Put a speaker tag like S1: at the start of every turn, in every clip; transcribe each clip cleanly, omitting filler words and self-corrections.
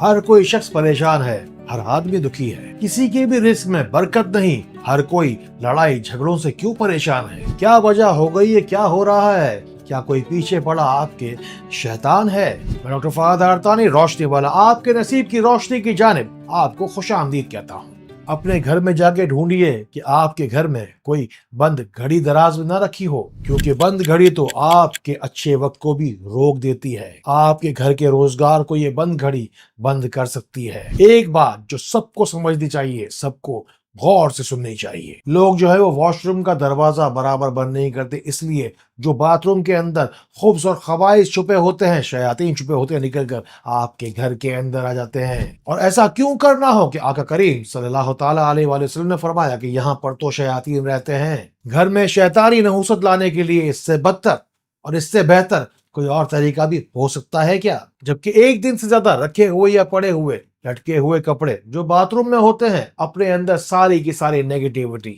S1: ہر کوئی شخص پریشان ہے، ہر آدمی دکھی ہے، کسی کے بھی رزق میں برکت نہیں، ہر کوئی لڑائی جھگڑوں سے کیوں پریشان ہے؟ کیا وجہ ہو گئی ہے؟ کیا ہو رہا ہے؟ کیا کوئی پیچھے پڑا آپ کے شیطان ہے؟ میں ڈاکٹر فہد ہرتانی، روشنی والا، آپ کے نصیب کی روشنی کی جانب آپ کو خوش آمدید کہتا ہوں۔ اپنے گھر میں جا کے ڈھونڈیے کہ آپ کے گھر میں کوئی بند گھڑی دراز میں نہ رکھی ہو، کیونکہ بند گھڑی تو آپ کے اچھے وقت کو بھی روک دیتی ہے۔ آپ کے گھر کے روزگار کو یہ بند گھڑی بند کر سکتی ہے۔ ایک بات جو سب کو سمجھنی چاہیے، سب کو غور سے سننی چاہیے، لوگ جو ہے وہ واش روم کا دروازہ برابر بند نہیں کرتے، اس لیے جو باتھ روم کے اندر خبث اور خبائث چھپے ہوتے ہیں، شیاطین چھپے ہوتے ہیں، نکل کر آپ کے گھر کے اندر آ جاتے ہیں۔ اور ایسا کیوں کرنا ہو کہ آقا کریم صلی اللہ تعالیٰ علیہ وآلہ وسلم نے فرمایا کہ یہاں پر تو شیاطین رہتے ہیں۔ گھر میں شیطانی نحوست لانے کے لیے اس سے بدتر اور اس سے بہتر کوئی اور طریقہ بھی ہو سکتا ہے کیا؟ جبکہ ایک دن سے زیادہ رکھے ہوئے یا پڑے ہوئے لٹکے ہوئے کپڑے جو باتھ روم میں ہوتے ہیں اپنے اندر ساری کی ساری نیگیٹیوٹی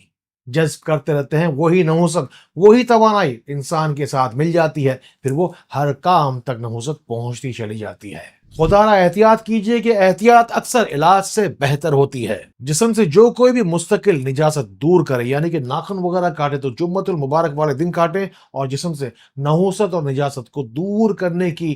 S1: جذب کرتے رہتے ہیں۔ وہی نحوست، وہی توانائی انسان کے ساتھ مل جاتی ہے، پھر وہ ہر کام تک نحوست پہنچتی چلی جاتی ہے۔ خدا را احتیاط کیجئے کہ احتیاط اکثر علاج سے بہتر ہوتی ہے۔ جسم سے جو کوئی بھی مستقل نجاست دور کرے، یعنی کہ ناخن وغیرہ کاٹے تو جمعۃ المبارک والے دن کاٹے، اور جسم سے نحوست اور نجاست کو دور کرنے کی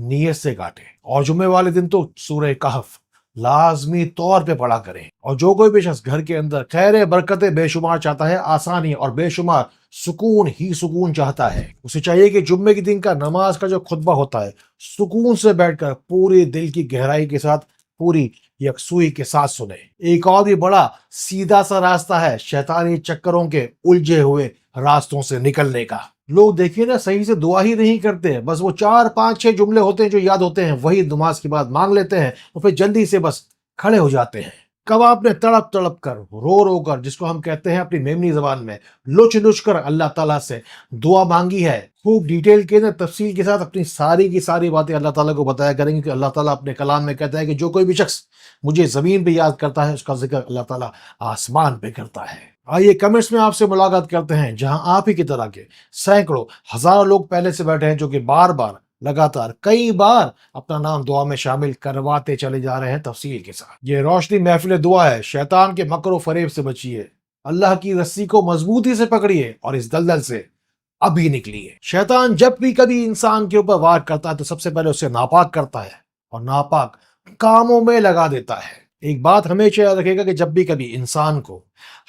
S1: نیت سے کاٹے، اور جمعے والے دن تو سورہ کہف لازمی طور پہ پڑھا کریں۔ اور جو کوئی بھی شخص گھر کے اندر خیر برکتیں بے شمار چاہتا ہے، آسانی اور بے شمار سکون ہی سکون چاہتا ہے، اسے چاہیے کہ جمعے کے دن کا نماز کا جو خطبہ ہوتا ہے سکون سے بیٹھ کر پوری دل کی گہرائی کے ساتھ، پوری یکسوئی کے ساتھ سنے۔ ایک اور بھی بڑا سیدھا سا راستہ ہے شیطانی چکروں کے الجھے ہوئے راستوں سے نکلنے کا۔ لوگ دیکھیے نا، صحیح سے دعا ہی نہیں کرتے، بس وہ 4 5 6 جملے ہوتے ہیں جو یاد ہوتے ہیں، وہی نماز کے بعد مانگ لیتے ہیں اور پھر جلدی سے بس کھڑے ہو جاتے ہیں۔ کب آپ نے تڑپ تڑپ کر، رو رو کر، جس کو ہم کہتے ہیں اپنی میمنی زبان میں لچ لچ کر اللہ تعالیٰ سے دعا مانگی ہے؟ خوب ڈیٹیل کے تفصیل کے ساتھ اپنی ساری کی ساری باتیں اللہ تعالیٰ کو بتایا کریں گے، کہ اللہ تعالیٰ اپنے کلام میں کہتا ہے کہ جو کوئی بھی شخص مجھے زمین پہ یاد کرتا ہے اس کا ذکر اللہ تعالیٰ آسمان پہ کرتا ہے۔ آئیے کمنٹس میں آپ سے ملاقات کرتے ہیں، جہاں آپ ہی کی طرح کے سینکڑوں ہزاروں لوگ پہلے سے بیٹھے ہیں جو کہ بار بار لگاتار کئی بار اپنا نام دعا میں شامل کرواتے چلے جا رہے ہیں تفصیل کے ساتھ۔ یہ روشنی محفل دعا ہے، شیطان کے مکر و فریب سے بچیے، اللہ کی رسی کو مضبوطی سے پکڑیے اور اس دلدل سے ابھی نکلیے۔ شیطان جب بھی کبھی انسان کے اوپر وار کرتا ہے تو سب سے پہلے اسے ناپاک کرتا ہے اور ناپاک کاموں میں لگا دیتا ہے۔ ایک بات ہمیشہ یاد رکھے گا کہ جب بھی کبھی انسان کو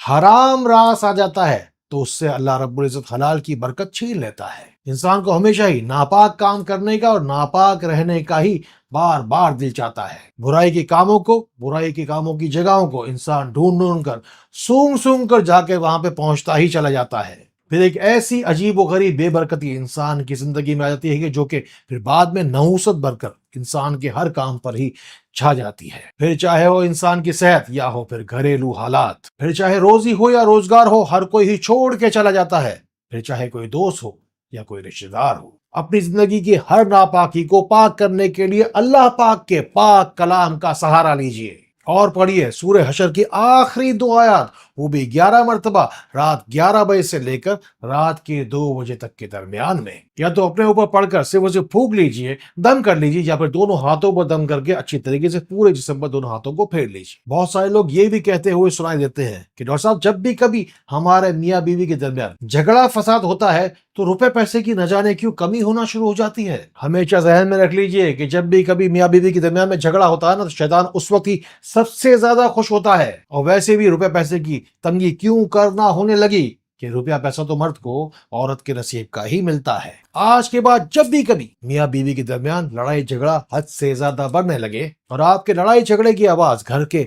S1: حرام راس آ جاتا ہے تو اس سے اللہ رب العزت حلال کی برکت چھین لیتا ہے۔ انسان کو ہمیشہ ہی ناپاک کام کرنے کا اور ناپاک رہنے کا ہی بار بار دل چاہتا ہے۔ برائی کے کاموں کو، برائی کے کاموں کی جگہوں کو انسان ڈھونڈ ڈھونڈ کر، سونگ سونگ کر جا کے وہاں پہ پہنچتا ہی چلا جاتا ہے۔ پھر ایک ایسی عجیب و غریب بے برکتی انسان کی زندگی میں آ جاتی ہے کہ جو کہ پھر بعد میں نحوست بھر کر انسان کے ہر کام پر ہی چھا جاتی ہے۔ پھر چاہے وہ انسان کی صحت یا ہو پھر گھریلو حالات، پھر چاہے روزی ہو یا روزگار ہو، ہر کوئی ہی چھوڑ کے چلا جاتا ہے۔ پھر چاہے کوئی دوست ہو یا کوئی رشتہ دار ہو، اپنی زندگی کی ہر ناپاکی کو پاک کرنے کے لیے اللہ پاک کے پاک کلام کا سہارا لیجئے اور پڑھیے سورہ حشر کی آخری 2 آیات، وہ بھی 11 مرتبہ، رات 11 بجے سے لے کر رات کے 2 بجے تک کے درمیان میں۔ یا تو اپنے اوپر پڑھ کر صرف اسے پھونک لیجئے، دم کر لیجئے، یا پھر دونوں ہاتھوں پر دم کر کے اچھی طریقے سے پورے جسم پر دونوں ہاتھوں کو پھیر لیجئے۔ بہت سارے لوگ یہ بھی کہتے ہوئے سنائی دیتے ہیں کہ ڈاکٹر صاحب جب بھی کبھی ہمارے میاں بیوی کے درمیان جھگڑا فساد ہوتا ہے تو روپے پیسے کی نہ جانے کیوں کمی ہونا شروع ہو جاتی ہے۔ ہمیشہ ذہن میں رکھ لیجئے کہ جب بھی کبھی میاں بیوی کے درمیان میں جھگڑا ہوتا ہے نا تو شیطان اس وقت ہی سب سے زیادہ خوش ہوتا ہے، اور ویسے بھی روپے پیسے کی تنگی کیوں کرنا ہونے لگی کہ روپیہ پیسہ تو مرد کو عورت کے نصیب کا ہی ملتا ہے۔ آج کے بعد جب بھی کبھی میاں بیوی کے درمیان لڑائی جھگڑا حد سے زیادہ بڑھنے لگے اور آپ کے لڑائی جھگڑے کی آواز گھر کے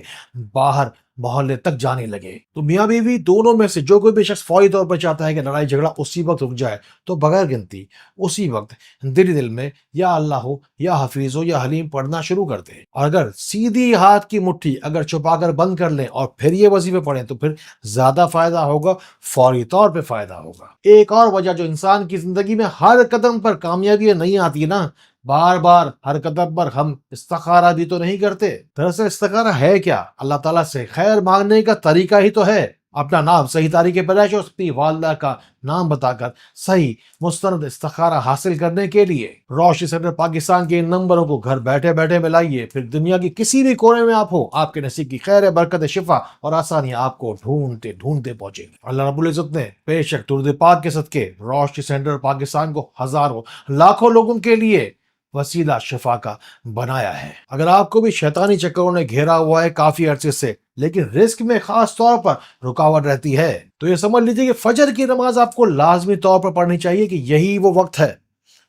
S1: باہر محلے تک جانے لگے، تو میاں بیوی دونوں میں سے جو کوئی بھی شخص فوری طور پر چاہتا ہے کہ لڑائی جھگڑا اسی وقت رک جائے تو بغیر گنتی اسی وقت دل میں یا اللہ ہو یا حفیظ ہو یا حلیم پڑھنا شروع کر دیں، اور اگر سیدھی ہاتھ کی مٹھی اگر چھپا کر بند کر لیں اور پھر یہ وظیفے پڑھیں تو پھر زیادہ فائدہ ہوگا، فوری طور پہ فائدہ ہوگا۔ ایک اور وجہ جو انسان کی زندگی میں ہر قدم پر کامیابی نہیں آتی نا، بار بار ہر قدم پر ہم استخارہ بھی تو نہیں کرتے۔ دراصل استخارہ ہے کیا؟ اللہ تعالیٰ سے خیر مانگنے کا طریقہ ہی تو ہے۔ اپنا نام، صحیح تاریخ پیدائش اور اپنی والدہ کا نام بتا کر صحیح مستند استخارہ حاصل کرنے کے لیے روشنی سینٹر پاکستان کے ان نمبروں کو گھر بیٹھے بیٹھے ملائیے، پھر دنیا کی کسی بھی کونے میں آپ ہو، آپ کے نصیب کی خیر، برکت، شفا اور آسانی آپ کو ڈھونڈتے ڈھونڈتے پہنچے گی۔ اللہ رب العزت نے بے شک درود پاک کے صدقے روشنی سینٹر پاکستان کو ہزاروں لاکھوں لوگوں کے لیے وسیلہ شفا کا بنایا ہے۔ اگر آپ کو بھی شیطانی چکروں نے گھیرا ہوا ہے کافی عرصے سے، لیکن رزق میں خاص طور پر رکاوٹ رہتی ہے، تو یہ سمجھ لیجیے کہ فجر کی نماز آپ کو لازمی طور پر پڑھنی چاہیے، کہ یہی وہ وقت ہے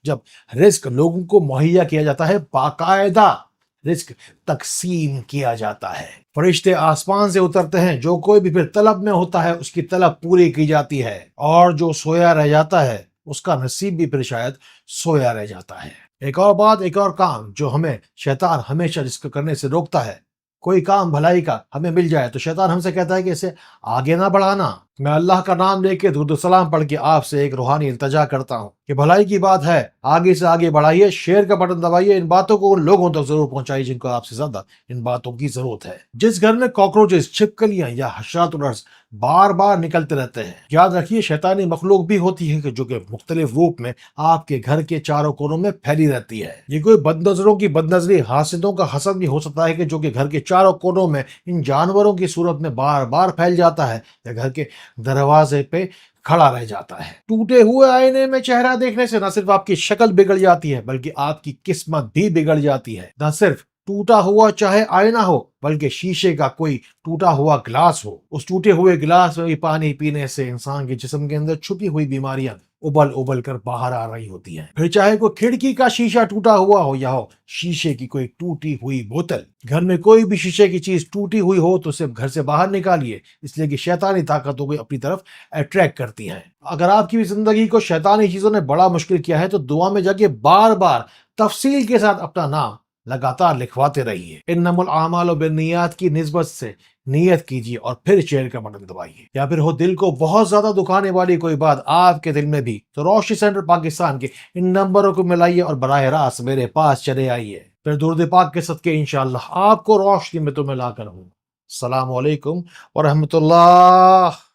S1: جب رزق لوگوں کو مہیا کیا جاتا ہے، باقاعدہ رزق تقسیم کیا جاتا ہے، فرشتے آسمان سے اترتے ہیں، جو کوئی بھی پھر طلب میں ہوتا ہے اس کی طلب پوری کی جاتی ہے، اور جو سویا رہ جاتا ہے اس کا نصیب بھی پھر شاید سویا رہ جاتا ہے۔ ایک اور بات، ایک اور کام جو ہمیں شیطان ہمیشہ رزق کرنے سے روکتا ہے، کوئی کام بھلائی کا ہمیں مل جائے تو شیطان ہم سے کہتا ہے کہ اسے آگے نہ بڑھانا۔ میں اللہ کا نام لے کے درود و سلام پڑھ کے آپ سے ایک روحانی التجا کرتا ہوں کہ بھلائی کی بات ہے، آگے سے آگے بڑھائیے، شیئر کا بٹن دبائیے، ان باتوں کو ان لوگوں تک ضرور پہنچائیے جن کو آپ سے زیادہ ان باتوں کی ضرورت ہے۔ جس گھر میں کاکروچز، چھپکلیاں یا حشرات الارض بار بار نکلتے رہتے ہیں، یاد رکھیے شیطانی مخلوق بھی ہوتی ہے کہ جو کہ مختلف روپ میں آپ کے گھر کے چاروں کونوں میں پھیلی رہتی ہے۔ یہ کوئی بد نظروں کی بد نظری، حاسدوں کا حسد بھی ہو سکتا ہے کہ جو کہ گھر کے چاروں کونوں میں ان جانوروں کی صورت میں بار بار پھیل جاتا ہے، یا گھر کے دروازے پہ کھڑا رہ جاتا ہے۔ ٹوٹے ہوئے آئینے میں چہرہ دیکھنے سے نہ صرف آپ کی شکل بگڑ جاتی ہے بلکہ آپ کی قسمت بھی بگڑ جاتی ہے۔ نہ صرف ٹوٹا ہوا چاہے آئینہ ہو بلکہ شیشے کا کوئی ٹوٹا ہوا گلاس ہو، اس ٹوٹے ہوئے گلاس میں پانی پینے سے انسان کے جسم کے اندر چھپی ہوئی بیماریاں ابل ابل کر باہر آ رہی ہوتی ہیں۔ پھر چاہے کوئی کھڑکی کا شیشہ ٹوٹا ہوا ہو یا ہو شیشے کی کوئی ٹوٹی ہوئی بوتل، گھر میں کوئی بھی شیشے کی چیز ٹوٹی ہوئی ہو تو اسے گھر سے باہر نکالیے، اس لیے کہ شیطانی طاقتوں کو اپنی طرف اٹریکٹ کرتی ہیں۔ اگر آپ کی بھی زندگی کو شیطانی چیزوں نے بڑا مشکل کیا ہے تو دعا میں جا کے بار بار تفصیل کے ساتھ اپنا نام لگاتار لکھواتے رہیے۔ انما الاعمال بالنیات کی نسبت سے نیت کیجیے اور پھر شیئر کا بٹن دبائیے۔ یا پھر ہو دل کو بہت زیادہ دکھانے والی کوئی بات آپ کے دل میں بھی، تو روشنی سینٹر پاکستان کے ان نمبروں کو ملائیے اور براہ راست میرے پاس چلے آئیے، پھر درود پاک کے صدقے انشاءاللہ آپ کو روشنی میں تو ملا کر ہوں۔ السلام علیکم ورحمۃ اللہ۔